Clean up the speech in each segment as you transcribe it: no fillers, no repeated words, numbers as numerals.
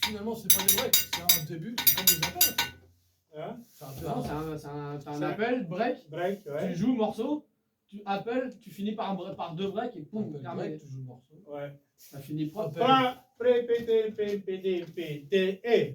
finalement, c'est pas des breaks, c'est un début, c'est comme des appels. Hein? Non, c'est un appel, break. Break, ouais. Tu joues morceau, tu appelles, tu finis par deux breaks et boum, Appel terminé. break, tu joues le morceau. Ouais. Ça finit propre. Pas répéter, répéter, et.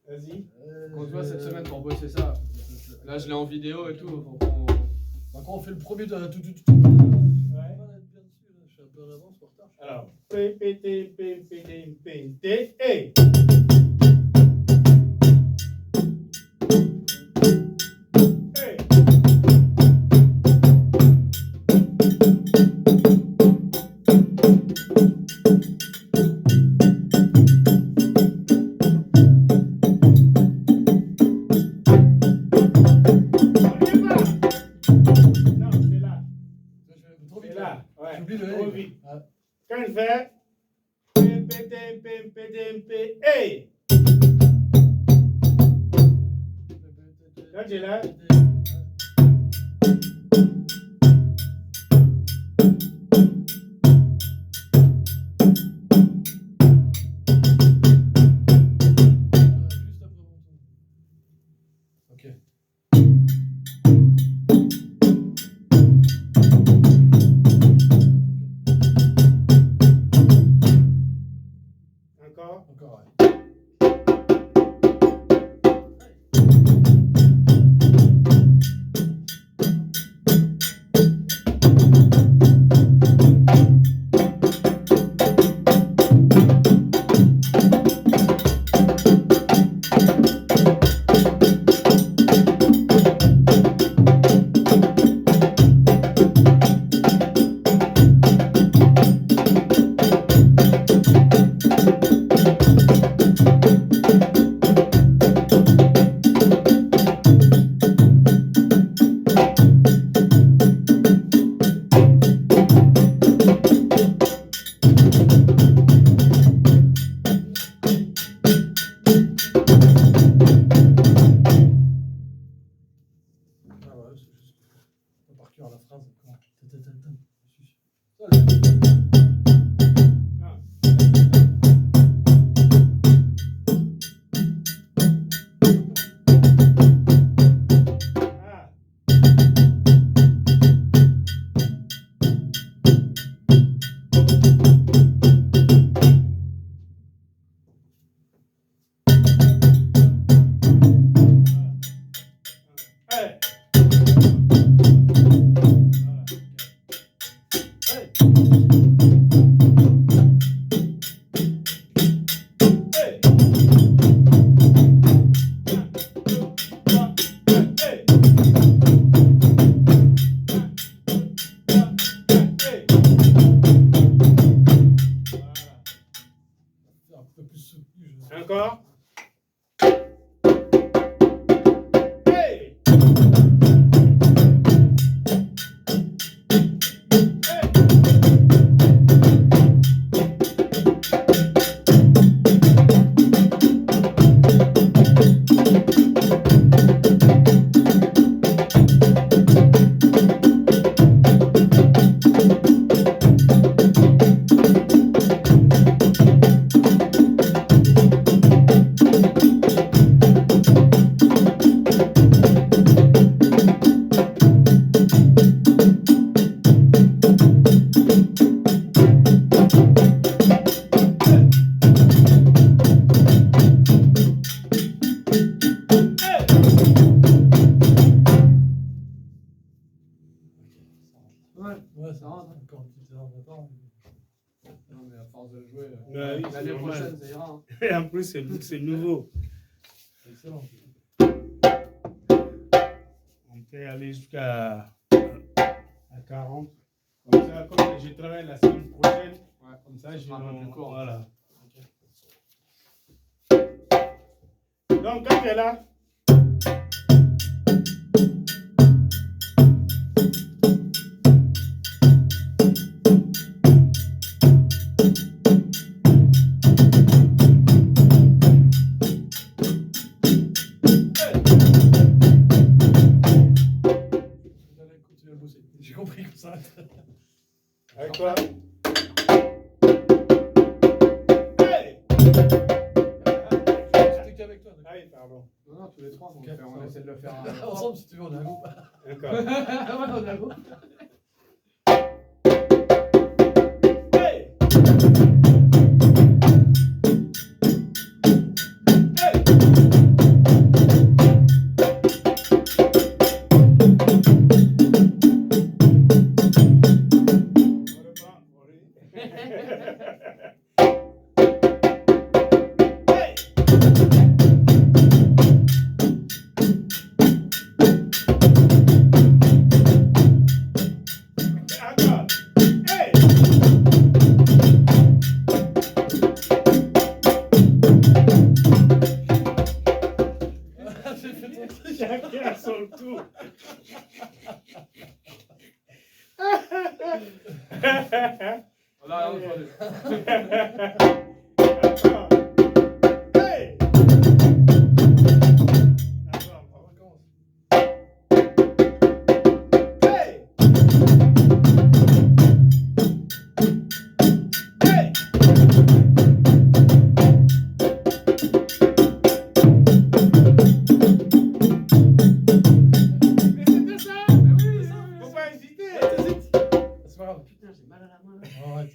Vas-y. Quand tu vois cette semaine pour bosser ça, là je l'ai en vidéo et tout. Quand on fait le premier de tout. Ouais. Je suis un peu en avance, en retard. Alors, répéter, répéter, et. J'oublie le trop E. vite. Ah. Quand je fais et. Quand j'ai là. Juste après mon tour. Ok. Encore. Encore, ouais. Ah ouais, c'est juste. On va par cœur la phrase. Ah. Hey. Un peu plus soutenu. Encore. Hey. Ouais, ça rentre. Encore une petite heure d'attente. Non, mais à force de le jouer, Bah oui, c'est l'année normal. prochaine, ça ira. Hein. Et en plus, c'est nouveau. Excellent. On vais aller jusqu'à 40. Comme ça, comme je travaille la semaine prochaine, Ouais, comme ça, ça je sera un peu plus court. Voilà. Donc, quand tu es là, J'allais continuer à bosser. J'ai compris que ça. avec toi. Hey! C'était qu'avec toi. Ah oui, pardon. Non, non, tous les trois, Ok, on ça essaie de le faire. va. Ensemble, si tu veux, on est un groupe. D'accord. Ouais, on est un groupe. Hey! Hey! On reprend, on Hey! Encore. Hey! J'ai fait ton truc. Chacun à son tour. On a entendu. Encore. Hey! Encore. On recommence. Hey! Hey! Mais c'était ça! Mais oui, Faut pas hésiter! C'est pas grave. Putain, j'ai mal à la main. Arrête.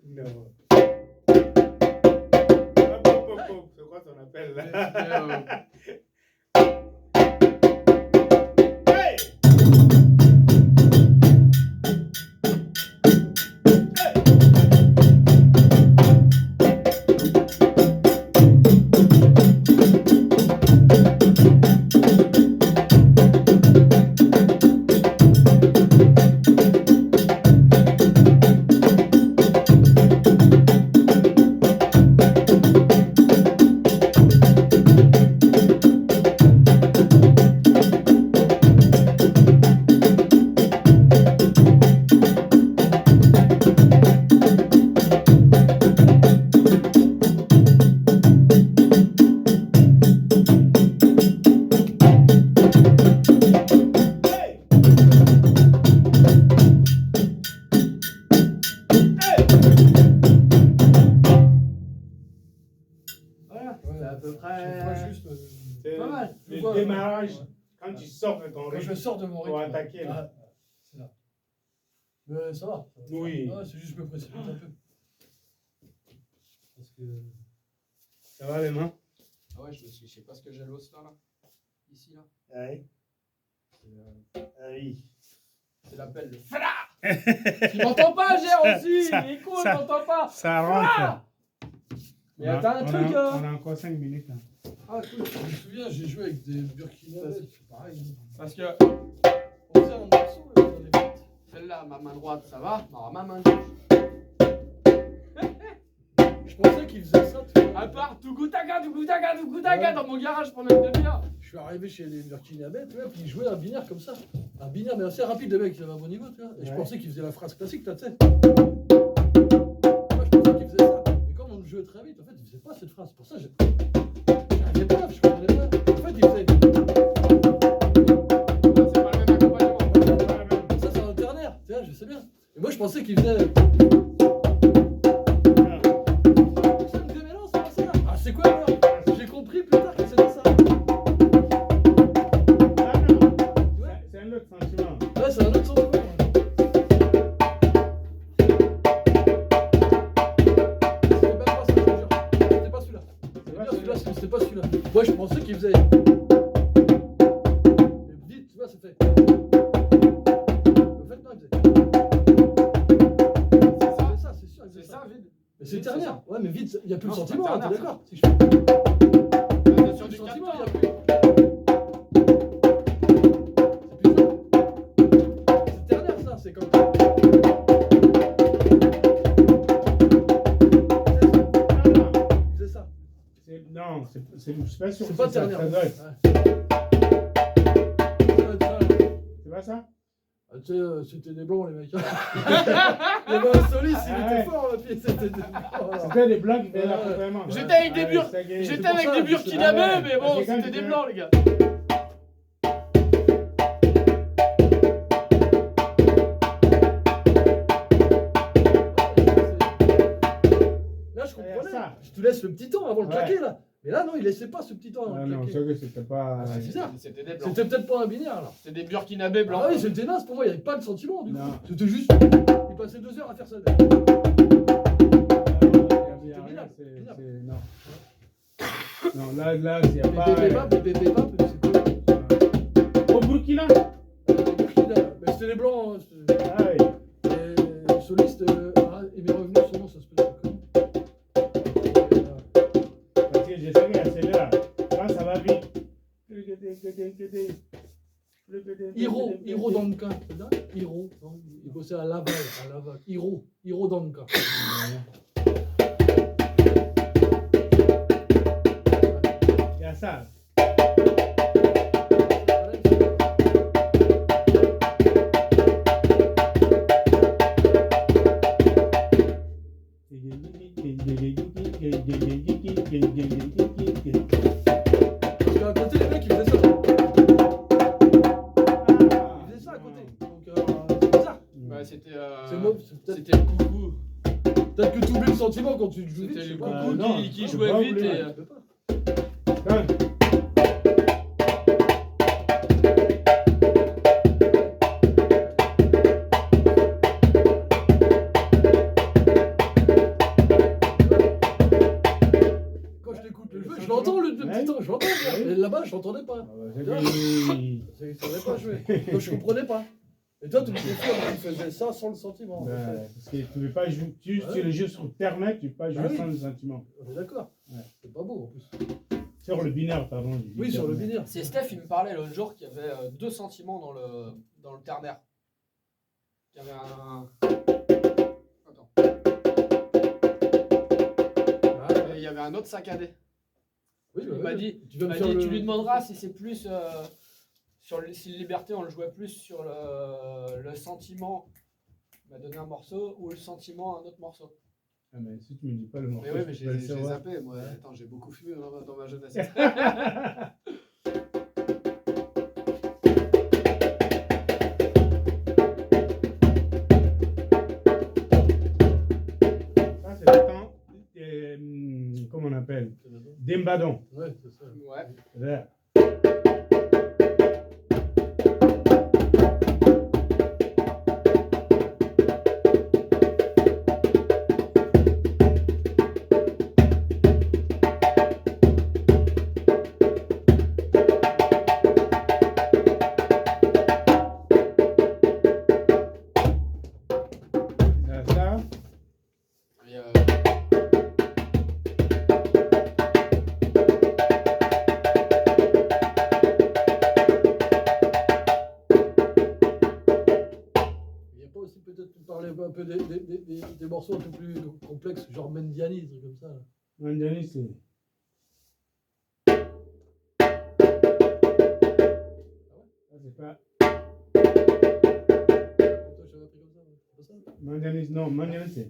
Non. Hop, hop, hop, hop. C'est quoi ton appel là? Hey! Hey! Hey! Voilà, Ouais, c'est à peu Je vois près. juste. C'est Pas mal. Je le vois, démarrage ouais. quand tu sors de ton Quand je rythme. sors de mon rythme. Pour attaquer, là. Ah, c'est là. Mais ça va. Oui. Ouais, c'est juste que je me précipite un peu. Parce que. Ça va les mains? Ah ouais, je sais pas ce que j'ai l'os là. Ici, là. Oui. Ah oui. C'est l'appel, le fla. Tu m'entends pas, Gérard aussi? Ça- Il est con, ça- il m'entend pas. Ça rentre. Ah Mais attends un truc, on a encore 5 minutes. Hein. Ah, cool. Je me souviens, j'ai joué avec des Burkinabés. C'est pareil. Parce que On faisait un morceau là, dans les fêtes. celle-là, ma main droite, ça va. Non, ma main gauche. Je pensais qu'ils faisaient ça. Tu vois. À part tout goutaga dans mon garage pendant une demi-heure. Je suis arrivé chez les Burkinabés, tu vois, puis ils jouaient un binaire comme ça. Un binaire, mais assez rapide, le mec, il avait un bon niveau, tu vois. Et je Ouais. pensais qu'ils faisaient la phrase classique, là, tu sais. Moi, je pensais qu'ils faisaient ça. Mais comme on le jouait très vite, en fait, ils faisaient pas cette phrase. Pour ça, j'arrivais pas, je comprenais pas. En fait, ils faisaient. C'est pas le même accompagnement. Ça, c'est un ternaire, tu vois, je sais bien. Et moi, je pensais qu'ils faisaient. Ça me disait, mais non, c'est pas ça. Ah, c'est quoi alors? J'ai compris plus tard que c'était ça. Ah non, c'est un autre sentiment. Ouais, c'est un autre sentiment. Ouais. C'était même pas ça, je te jure. C'était pas celui-là. C'était pas celui-là. Moi, je pensais qu'il faisait. Mais vite, tu vois, ça fait. En fait, non, il faisait. C'est ça, c'est sûr. il faisait C'est ça, vide. Mais c'est Vite, ternaire. Ouais, mais vite, il n'y a plus Non, de c'est sentiment, pas hein, t'es ternaire, d'accord? Si je fais Sur plus du de sentiment, il n'y a capteur. plus. je suis pas sûr. C'est que pas ça, ternaire. ça doit être. Ouais. Ça doit être ça, là. C'est pas ça? Ah, tu sais, c'était des blancs, les mecs. Il y avait un soliste, il Ah était ouais. fort, là, puis c'était des blancs. C'était des blancs qui faisaient Ouais. l'accompagnement. J'étais avec des Ouais, burs. ça gagne. J'étais pour avec ça, des c'est- burkinabés, ah ouais. mais bon, C'est quand c'était des tu- blancs, les gars. Là, je Regarde comprenais. ça. Je te laisse le petit temps avant de Ouais. claquer, là. Mais là, non, il laissait pas ce petit temps avant Ah de non, claquer. c'est que c'était pas. Ah, c'est bizarre. C'était des blancs. C'était peut-être pas un binaire, là. C'était des burkinabés blancs. Ah oui, c'était naze pour moi, il n'y avait pas de sentiment, du coup. Non. C'était juste. Il passait 2 heures à faire ça. minable, minable. Non. Non, là, il n'y a pas. Bébé Pap, c'est quoi? Au Burkina? Burkina. Mais c'était les blancs. Hein, c'était- Ah oui. Et le soliste, il m'est revenu son nom, ça se peut être comment? Parce que je sais qu'il y a celui-là. Quand ça va vite. Hiro Danka, c'est ça? Hiro, non, il bossait à Laval, Hiro Danka. Il y a ça. Parce qu'à côté, les mecs, ils faisaient ça. Ils faisaient ça à côté. Donc, c'est bizarre. Ouais, c'était. C'est mauvais, c'est peut-être C'était le coucou. peut-être que tu oublies le sentiment quand tu joues vite. C'était je sais le pas. coucou non, qui tu peux jouait pas vite oublier. et. Tu peux pas. Quand je t'écoute le jeu, je l'entends le petit temps, je l'entends bien. Mais là-bas, je l'entendais pas. Je savais pas jouer. Donc je comprenais pas. Et toi, tu me disais, tu faisais ça sans le sentiment. Parce que tu ne peux pas jouer. Tu le jeu sur Internet, tu ne peux pas jouer Ah oui. sans le sentiment. On est d'accord. Ouais. C'est pas beau en plus. Sur le binaire, pardon. j'ai dit Oui, sur le Internet. binaire. C'est Steph, il me parlait l'autre jour qu'il y avait 2 sentiments dans le ternaire. Il y avait un. Attends. Et il y avait un autre saccadé. Oui, Il m'a dit, tu vas me faire tu le- lui demanderas si c'est plus. Si le Liberté, on le jouait plus sur le sentiment. Il m'a donné un morceau ou le sentiment, un autre morceau. Ah, mais si tu me dis pas le morceau, Mais oui, mais je peux pas le j'ai savoir. zappé. Moi, attends, j'ai beaucoup fumé dans ma jeunesse. Ça, c'est le temps. Comment on appelle? Dembadon. Ouais, c'est ça. Ouais. Là. Ça. Et, Il n'y a pas aussi peut-être, tu parlais un peu des morceaux un peu plus complexes, genre Mendiani, des trucs comme ça. Là. Mandiani, c'est. Ça, c'est pas. Toi, j'avais appris comme ça. C'est pas ça? Mandiani, non, Mandiani, c'est.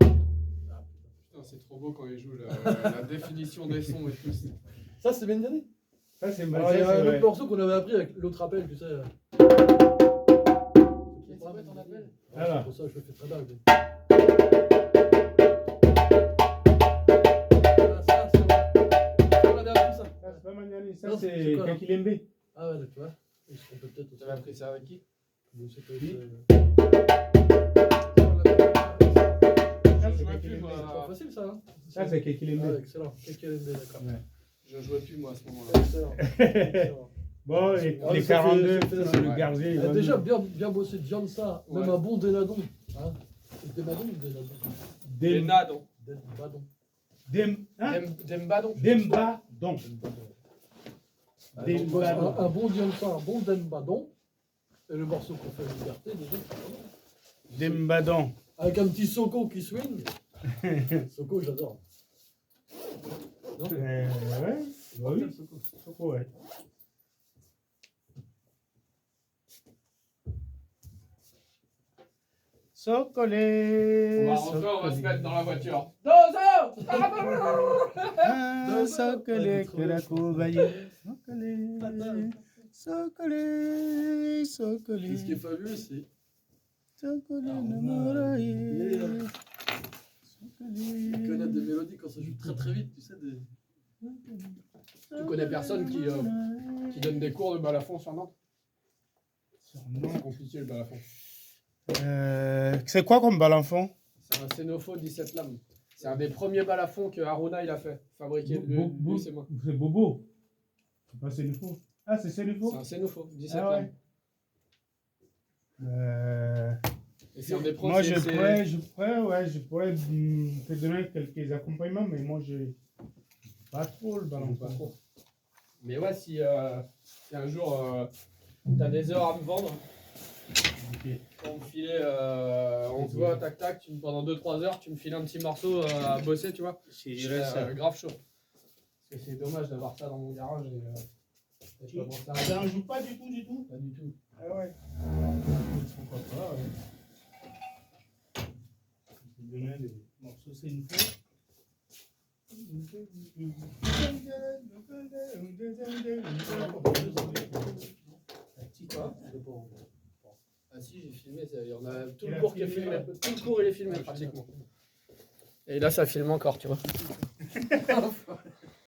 putain, c'est trop beau quand il joue la définition des sons et tout. Ça, c'est Mendiani. Ça, c'est Alors, il y a un c'est autre vrai. morceau qu'on avait appris avec l'autre appel, tu sais. C'est quoi ton appel? Alors. C'est pour ça que je le fais très bien. Ça, c'est vrai. On avait appris ça. Ça, c'est pas Mandiani, ça, Non, c'est c'est quoi, là Kakilembe. Ah ouais, tu vois. Ils se trompaient peut-être aussi. Tu avais appris ça avec qui? Je sais pas, Oui. Je c'est jouais Kakilembe. plus, C'est pas moi. facile ça, hein. Ça, c'est Kakilembe. Ah, excellent. KKLB, d'accord. Ouais. Je jouais plus, moi, à ce moment-là. Excellent. Excellent. Bon, et Ah, les ça fait- 42, ça fait- c'est le ouais. gardien. il va Déjà, nous- bien bossé de viande, ça. Même Ouais. un bon dénadon. Hein. Dénadon ou dénadon Des Dem- nadons. Dénadon. hein? Dembadon. Demba, donc. Ah, Des donc, moi, badons. un bon Diansa, un bon Dembadon. Et le morceau qu'on fait Liberté, déjà. c'est pas mal. Dembadon. Avec un petit Soko qui swing. Soko, j'adore. Non Ouais, bah oui, Soko, ouais. Socolé. On va rentrer, on va se mettre dans la voiture. Dozo. Ah, socolé, que la couvaille. Socolé. Socolé, socolé. Ce qui est fabuleux, c'est. Socolé, Ah, namoraye. Il connaît des mélodies quand ça joue très très vite, tu sais. Tu connais personne qui donne des cours de balafon sur Nantes? C'est compliqué le balafon. C'est quoi comme balafon? C'est un Sénofo 17 lames. C'est un des premiers balafons que Aruna il a fait. Fabriqué. Lui, c'est moi. C'est Bobo. C'est pas Sénifo. Ah, c'est Sénifo? C'est un Sénofo 17 Ah lames. ouais. Et c'est un des premiers. Moi, je pourrais te donner quelques accompagnements, mais moi, je pas trop le ballon. Pas trop. Mais ouais, si un jour t'as des heures à me vendre, on me filait, on se voit, tac tac, pendant 2-3 heures, tu me files un petit morceau à bosser, tu vois. Je serais grave chaud. Parce que c'est dommage d'avoir ça dans mon garage et je commence à Ça ne joue pas du tout. Pas du tout. Ah ouais. Pourquoi pas, ouais. Je vais donner des morceaux Sénifo. Quoi? Ah si, j'ai filmé, il y en a tout le cours qui est filmé, tout le cours il est filmé pratiquement. Et là ça filme encore, tu vois.